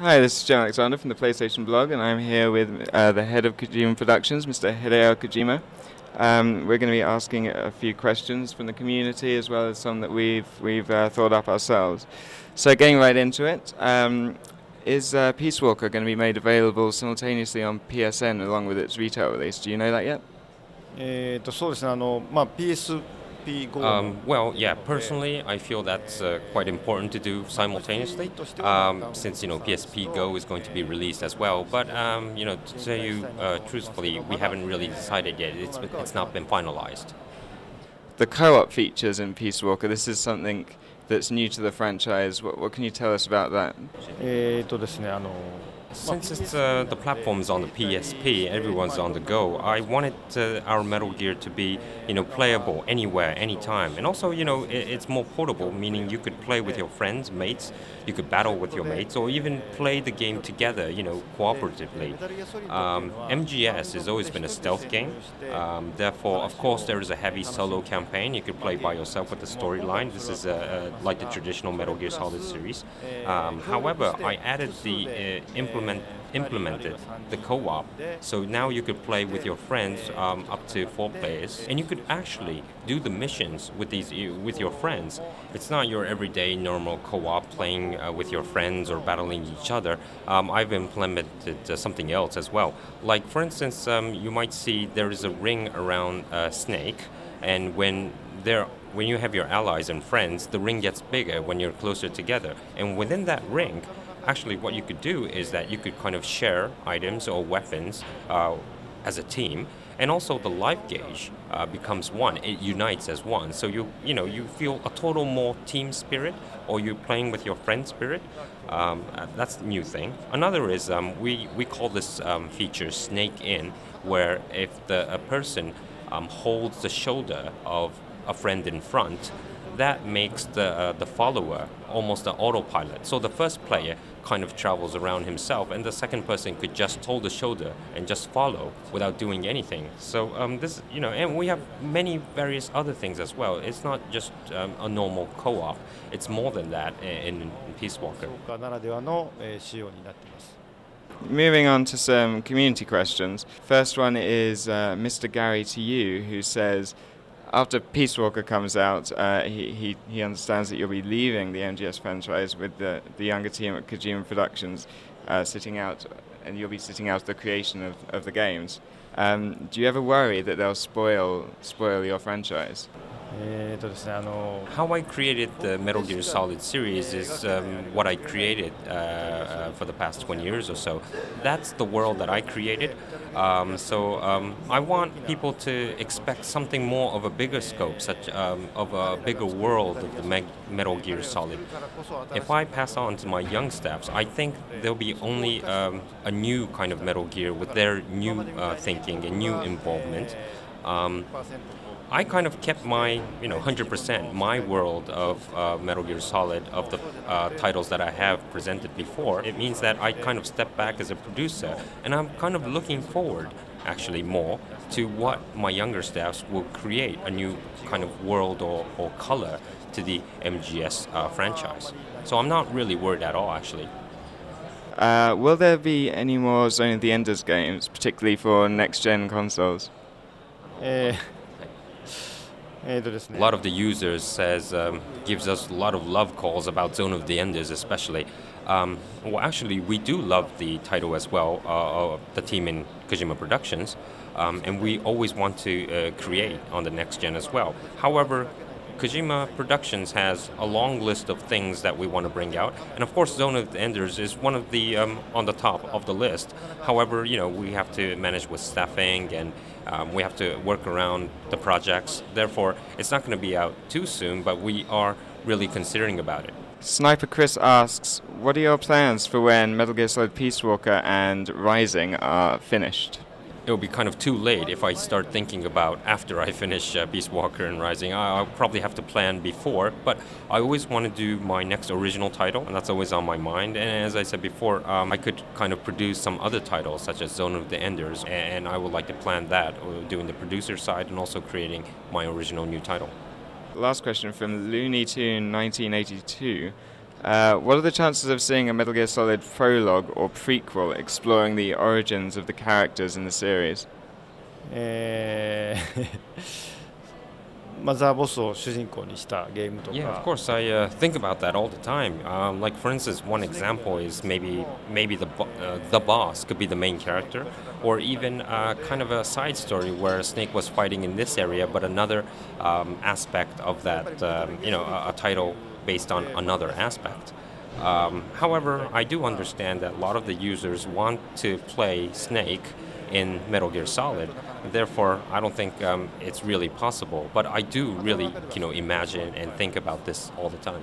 Hi, this is Joe Alexander from the PlayStation blog, and I'm here with the head of Kojima Productions, Mr. Hideo Kojima. We're going to be asking a few questions from the community, as well as some that we've thought up ourselves. So, getting right into it, is Peace Walker going to be made available simultaneously on PSN along with its retail release? Do you know that yet? そうですね、PSP Go Well, yeah, personally, I feel that's quite important to do simultaneously, since, PSP Go is going to be released as well. But, to tell you truthfully, we haven't really decided yet. It's not been finalized. The co-op features in Peace Walker, this is something that's new to the franchise. What can you tell us about that? ですね、Since the platform's on the PSP, everyone's on the go. I wanted our Metal Gear to be, playable anywhere, anytime, and also, it's more portable, meaning you could play with your friends, mates. You could battle with your mates, or even play the game together, cooperatively. MGS has always been a stealth game. Therefore, of course, there is a heavy solo campaign. You could play by yourself with the storyline. This is like the traditional Metal Gear Solid series. However, I added the implemented the co-op, so now you could play with your friends, up to 4 players, and you could actually do the missions with your friends. It's not your everyday normal co-op playing with your friends or battling each other. I've implemented something else as well. Like, for instance, you might see there is a ring around Snake, and when you have your allies and friends, the ring gets bigger when you're closer together, and within that ring, actually, what you could do is that you could kind of share items or weapons as a team, and also the life gauge becomes one. It unites as one, so you feel a total more team spirit, or you're playing with your friend spirit. That's the new thing. Another is we call this feature Snake In, where if a person holds the shoulder of a friend in front, that makes the follower almost an autopilot. So the first player kind of travels around himself, and the second person could just hold the shoulder and just follow without doing anything. So this, and we have many various other things as well. It's not just a normal co-op. It's more than that in Peace Walker. ならではの仕様になっています。 Moving on to some community questions. First one is Mr. Gary to you, who says, after Peace Walker comes out, he understands that you'll be leaving the MGS franchise with the younger team at Kojima Productions sitting out, and you'll be sitting out the creation of the games. Do you ever worry that they'll spoil your franchise? ですね、How I created the Metal Gear Solid series is what I created for the past 20 years or so. That's the world that I created. So I want people to expect something more of a bigger scope, such of a bigger world of the Metal Gear Solid. If I pass on to my young staffs, I think there'll be only a new kind of Metal Gear with their new thinking and new involvement. I kind of kept my, 100%, my world of Metal Gear Solid, of the titles that I have presented before. It means that I kind of step back as a producer, and I'm kind of looking forward, actually, more to what my younger staffs will create, a new kind of world or color to the MGS franchise. So I'm not really worried at all, actually. Will there be any more Zone of the Enders games, particularly for next-gen consoles? A lot of the users gives us a lot of love calls about Zone of the Enders, especially. Well, actually, we do love the title as well, the team in Kojima Productions, and we always want to create on the next gen as well. However, Kojima Productions has a long list of things that we want to bring out, and of course, Zone of the Enders is one of the on the top of the list. However, we have to manage with staffing, and we have to work around the projects. Therefore, it's not going to be out too soon, but we are really considering about it. Sniper Chris asks, what are your plans for when Metal Gear Solid Peace Walker and Rising are finished? It will be kind of too late if I start thinking about after I finish Peace Walker and Rising. I'll probably have to plan before, but I always want to do my next original title, and that's always on my mind. And as I said before, I could kind of produce some other titles, such as Zone of the Enders, and I would like to plan that, doing the producer side and also creating my original new title. Last question from Looney Tune 1982. What are the chances of seeing a Metal Gear Solid prologue or prequel exploring the origins of the characters in the series? まあ、ザ・ボスを主人公にしたゲームとか。Yeah, of course. I think about that all the time. Like, for instance, one example is maybe the boss could be the main character, or even kind of a side story where Snake was fighting in this area, but another aspect of that, a title based on another aspect. However, I do understand that a lot of the users want to play Snake in Metal Gear Solid. Therefore, I don't think it's really possible. But I do really, imagine and think about this all the time.